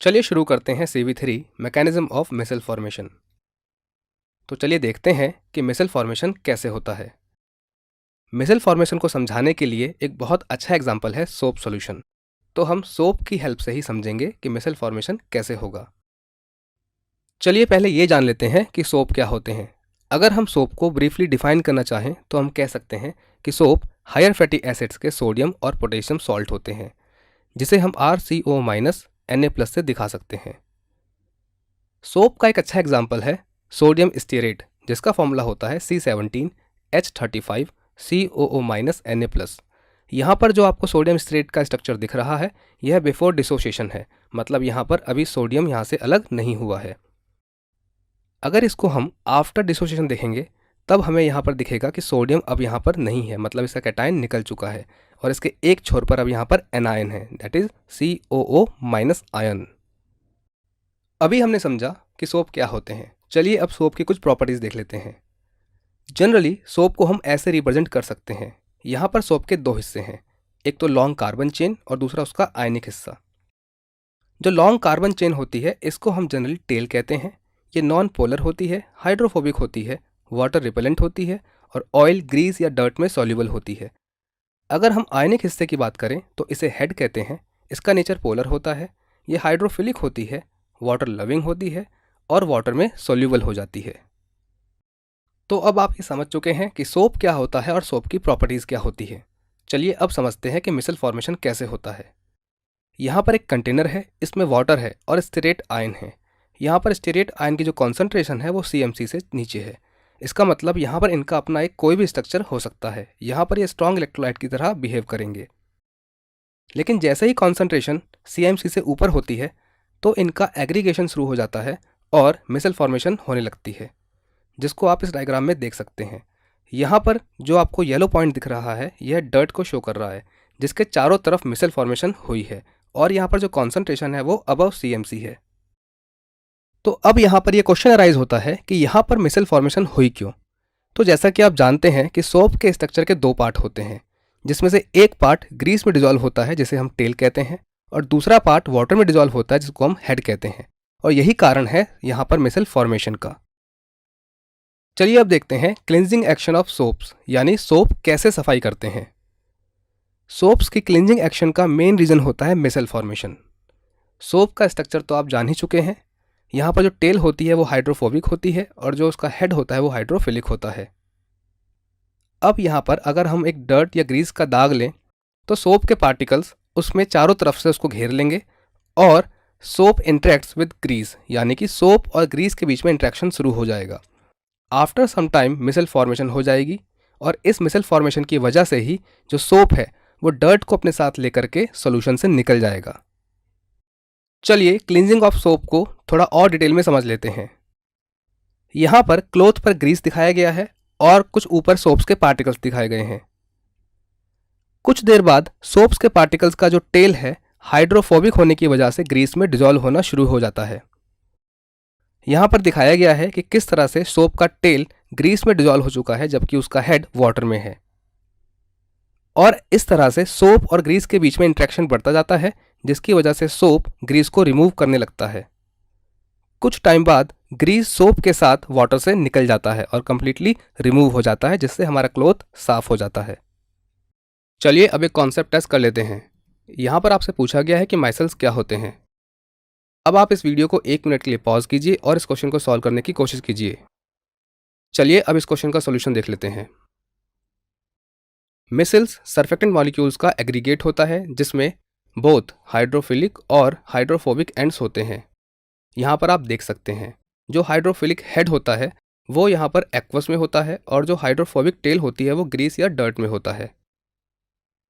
चलिए शुरू करते हैं CV3 mechanism of misal formation. तो चलिए देखते हैं कि मिसल फॉर्मेशन कैसे होता है। मिसल फॉर्मेशन को समझाने के लिए एक बहुत अच्छा एग्जाम्पल है सोप सॉल्यूशन। तो हम सोप की हेल्प से ही समझेंगे कि मिसल फॉर्मेशन कैसे होगा। चलिए पहले ये जान लेते हैं कि सोप क्या होते हैं। अगर हम सोप को ब्रीफली डिफाइन करना चाहें तो हम कह सकते हैं कि सोप हायर फैटी एसिड्स के सोडियम और पोटेशियम सॉल्ट होते हैं, जिसे हम RCO- Na+ से दिखा सकते हैं। सोप का एक अच्छा एग्जाम्पल है सोडियम स्टीरेट, जिसका फॉर्मूला होता है C17H35COO-Na+। यहाँ पर जो आपको सोडियम स्टीरेट का स्ट्रक्चर दिख रहा है, यह बिफोर डिसोसिएशन है, मतलब यहाँ पर अभी सोडियम यहाँ से अलग नहीं हुआ है। अगर इसको हम आफ्टर डिसोसिएशन देखेंगे तब हमें यहाँ पर दिखेगा कि सोडियम अब यहाँ पर नहीं है, मतलब इसका कैटायन निकल चुका है और इसके एक छोर पर अब यहाँ पर एनायन है, दैट इज COO- आयन। अभी हमने समझा कि सोप क्या होते हैं। चलिए अब सोप की कुछ प्रॉपर्टीज देख लेते हैं। जनरली सोप को हम ऐसे रिप्रेजेंट कर सकते हैं। यहाँ पर सोप के दो हिस्से हैं, एक तो लॉन्ग कार्बन चेन और दूसरा उसका आयनिक हिस्सा। जो लॉन्ग कार्बन चेन होती है इसको हम जनरली टेल कहते हैं। ये नॉन पोलर होती है, हाइड्रोफोबिक होती है, वाटर रिपेलेंट होती है और ऑयल, ग्रीस या डर्ट में सॉल्युबल होती है। अगर हम आयनिक हिस्से की बात करें तो इसे हेड कहते हैं। इसका नेचर पोलर होता है, ये हाइड्रोफिलिक होती है, वाटर लविंग होती है और वाटर में सॉल्युबल हो जाती है। तो अब आप ये समझ चुके हैं कि सोप क्या होता है और सोप की प्रॉपर्टीज़ क्या होती है। चलिए अब समझते हैं कि मिसल फॉर्मेशन कैसे होता है। यहाँ पर एक कंटेनर है, इसमें वाटर है और स्टीरेट आयन है। यहाँ पर स्टीरेट आयन की जो कॉन्सेंट्रेशन है वो CMC से नीचे है। इसका मतलब यहाँ पर इनका अपना एक कोई भी स्ट्रक्चर हो सकता है। यहाँ पर ये स्ट्रॉन्ग इलेक्ट्रोलाइट की तरह बिहेव करेंगे। लेकिन जैसे ही कॉन्सेंट्रेशन CMC से ऊपर होती है तो इनका एग्रीगेशन शुरू हो जाता है और मिसल फॉर्मेशन होने लगती है, जिसको आप इस डायग्राम में देख सकते हैं। यहाँ पर जो आपको येलो पॉइंट दिख रहा है यह डर्ट को शो कर रहा है, जिसके चारों तरफ मिसल फॉर्मेशन हुई है और यहाँ पर जो कॉन्सेंट्रेशन है वो अबव CMC है। तो अब यहाँ पर यह क्वेश्चन अराइज होता है कि यहाँ पर मिसल फॉर्मेशन हुई क्यों। तो जैसा कि आप जानते हैं कि सोप के स्ट्रक्चर के दो पार्ट होते हैं, जिसमें से एक पार्ट ग्रीस में डिजॉल्व होता है जिसे हम टेल कहते हैं और दूसरा पार्ट वाटर में डिजॉल्व होता है जिसको हम हेड कहते हैं। और यही कारण है यहाँ पर मिसल फॉर्मेशन का। चलिए अब देखते हैं क्लिनजिंग एक्शन ऑफ सोप्स, यानी सोप कैसे सफाई करते हैं। सोप्स की क्लिनजिंग एक्शन का मेन रीजन होता है मिसल फॉर्मेशन। सोप का स्ट्रक्चर तो आप जान ही चुके हैं। यहाँ पर जो टेल होती है वो हाइड्रोफोबिक होती है और जो उसका हेड होता है वो हाइड्रोफिलिक होता है। अब यहाँ पर अगर हम एक डर्ट या ग्रीस का दाग लें तो सोप के पार्टिकल्स उसमें चारों तरफ से उसको घेर लेंगे और सोप इंटरेक्ट्स विद ग्रीस, यानी कि सोप और ग्रीस के बीच में इंटरेक्शन शुरू हो जाएगा। आफ्टर सम टाइम मिसल फॉर्मेशन हो जाएगी और इस मिसल फॉर्मेशन की वजह से ही जो सोप है वो डर्ट को अपने साथ लेकर के सॉल्यूशन से निकल जाएगा। चलिए क्लींजिंग ऑफ सोप को थोड़ा और डिटेल में समझ लेते हैं। यहाँ पर क्लोथ पर ग्रीस दिखाया गया है और कुछ ऊपर सोप्स के पार्टिकल्स दिखाए गए हैं। कुछ देर बाद सोप्स के पार्टिकल्स का जो टेल है हाइड्रोफोबिक होने की वजह से ग्रीस में डिजॉल्व होना शुरू हो जाता है। यहाँ पर दिखाया गया है कि किस तरह से सोप का टेल ग्रीस में डिजॉल्व हो चुका है जबकि उसका हेड वाटर में है। और इस तरह से सोप और ग्रीस के बीच में इंट्रैक्शन बढ़ता जाता है, जिसकी वजह से सोप ग्रीस को रिमूव करने लगता है। कुछ टाइम बाद ग्रीस सोप के साथ वाटर से निकल जाता है और कंप्लीटली रिमूव हो जाता है, जिससे हमारा क्लॉथ साफ हो जाता है। चलिए अब एक कॉन्सेप्ट टेस्ट कर लेते हैं। यहाँ पर आपसे पूछा गया है कि माइसल्स क्या होते हैं। अब आप इस वीडियो को 1 मिनट के लिए पॉज कीजिए और इस क्वेश्चन को सॉल्व करने की कोशिश कीजिए। चलिए अब इस क्वेश्चन का सॉल्यूशन देख लेते हैं। मिसल्स सरफेक्टेंट मॉलिक्यूल्स का एग्रीगेट होता है जिसमें बोथ हाइड्रोफिलिक और हाइड्रोफोबिक एंड्स होते हैं। यहाँ पर आप देख सकते हैं जो हाइड्रोफिलिक हेड होता है वो यहाँ पर एक्वस में होता है और जो हाइड्रोफोबिक टेल होती है वो ग्रीस या डर्ट में होता है।